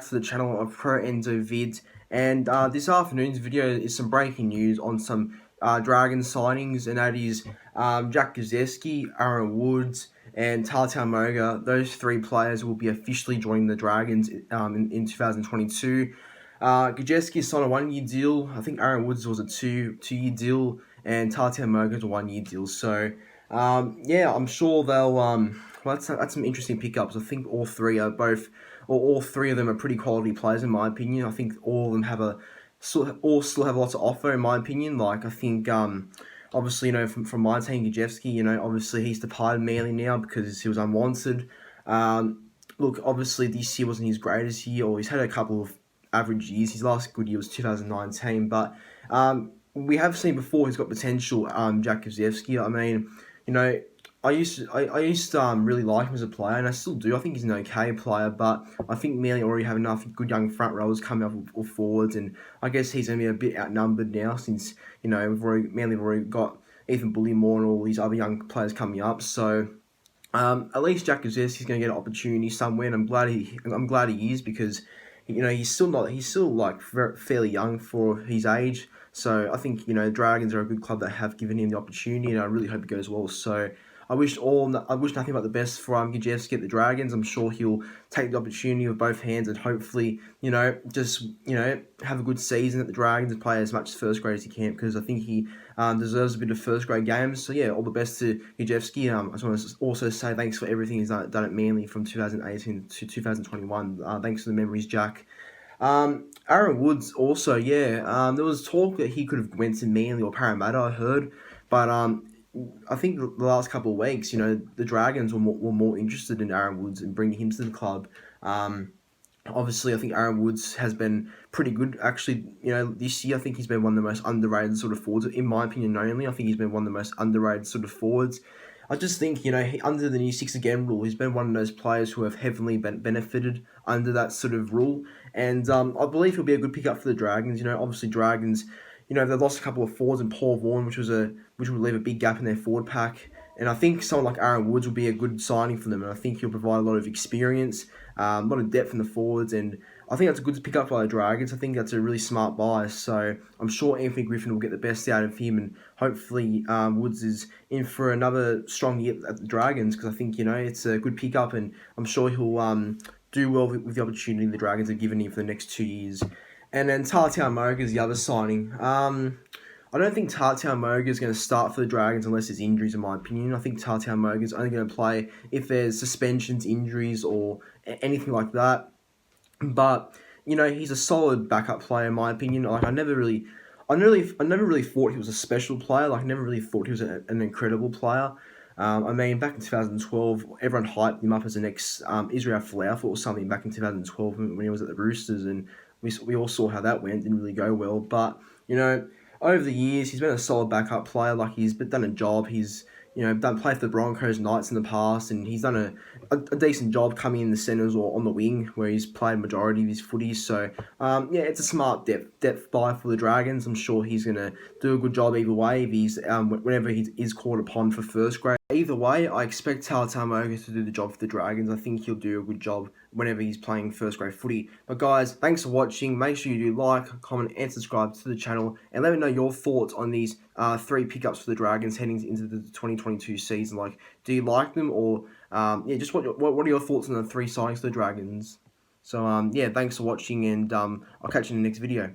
back to the channel of Pro Enzo Vid, and this afternoon's video is some breaking news on some Dragon signings, and that is Jack Gosiewski, Aaron Woods, and Tautau Moga. Those three players will be officially joining the Dragons in 2022. Gosiewski signed a 1-year deal. I think Aaron Woods was a two-year deal, and Tautau Moga is a 1-year deal. So yeah, I'm sure they'll well, that's some interesting pickups. I think all three of them are pretty quality players in my opinion. I think all of them all still have a lot to offer in my opinion. Like I think obviously from my team, Gosiewski, obviously he's departed Manly now because he was unwanted. Look, obviously this year wasn't his greatest year, or he's had a couple of average years. His last good year was 2019, but we have seen before he's got potential. Jack Gosiewski. I mean, I used to really like him as a player, and I still do. I think he's an okay player, but I think Manly already have enough good young front rowers coming up or forwards, and I guess he's going to be a bit outnumbered now since Manly have already got Ethan Bullimore and all these other young players coming up. So at least Jack Gosiewski's going to get an opportunity somewhere, and I'm glad he is, because he's still like fairly young for his age. So I think Dragons are a good club that have given him the opportunity, and I really hope it goes well. So I wish nothing but the best for Gosiewski at the Dragons. I'm sure he'll take the opportunity with both hands, and hopefully just have a good season at the Dragons and play as much first grade as he can, because I think he deserves a bit of first grade games. So yeah, all the best to Gosiewski. I just want to also say thanks for everything he's done at Manly from 2018 to 2021. Thanks for the memories, Jack. Aaron Woods also, yeah. There was talk that he could have went to Manly or Parramatta, I heard, but I think the last couple of weeks, the Dragons were more interested in Aaron Woods and bringing him to the club. Obviously, I think Aaron Woods has been pretty good. Actually, this year I think he's been one of the most underrated sort of forwards, in my opinion only. I think he's been one of the most underrated sort of forwards. I just think, under the new 6 again rule, he's been one of those players who have heavily benefited under that sort of rule. And I believe he'll be a good pickup for the Dragons. Obviously Dragons, they've lost a couple of forwards and Paul Vaughan, which would leave a big gap in their forward pack. And I think someone like Aaron Woods will be a good signing for them, and I think he'll provide a lot of experience, a lot of depth in the forwards, and I think that's a good pickup by the Dragons. I think that's a really smart buy, so I'm sure Anthony Griffin will get the best out of him, and hopefully Woods is in for another strong year at the Dragons, because I think, it's a good pickup, and I'm sure he'll do well with the opportunity the Dragons have given him for the next 2 years. And then Tautau Moga is the other signing. I don't think Tautau Moga is going to start for the Dragons unless there's injuries, in my opinion. I think Tautau Moga is only going to play if there's suspensions, injuries, or anything like that. But he's a solid backup player, in my opinion. Like I never really thought he was a special player. Like I never really thought he was an incredible player. I mean, back in 2012, everyone hyped him up as the next Israel Folau or something back in 2012 when he was at the Roosters, and we all saw how that went. Didn't really go well, but over the years he's been a solid backup player. Like he's done a job. He's played for the Broncos, Knights in the past, and he's done a decent job coming in the centres or on the wing where he's played majority of his footies. So yeah, it's a smart depth buy for the Dragons. I'm sure he's gonna do a good job either way if he's whenever he is called upon for first grade. Either way, I expect Tautau Moga to do the job for the Dragons. I think he'll do a good job whenever he's playing first grade footy. But guys, thanks for watching. Make sure you do like, comment, and subscribe to the channel, and let me know your thoughts on these 3 pickups for the Dragons heading into the 2022 season. Like, do you like them, or yeah, just what are your thoughts on the 3 signings for the Dragons? So yeah, thanks for watching, and I'll catch you in the next video.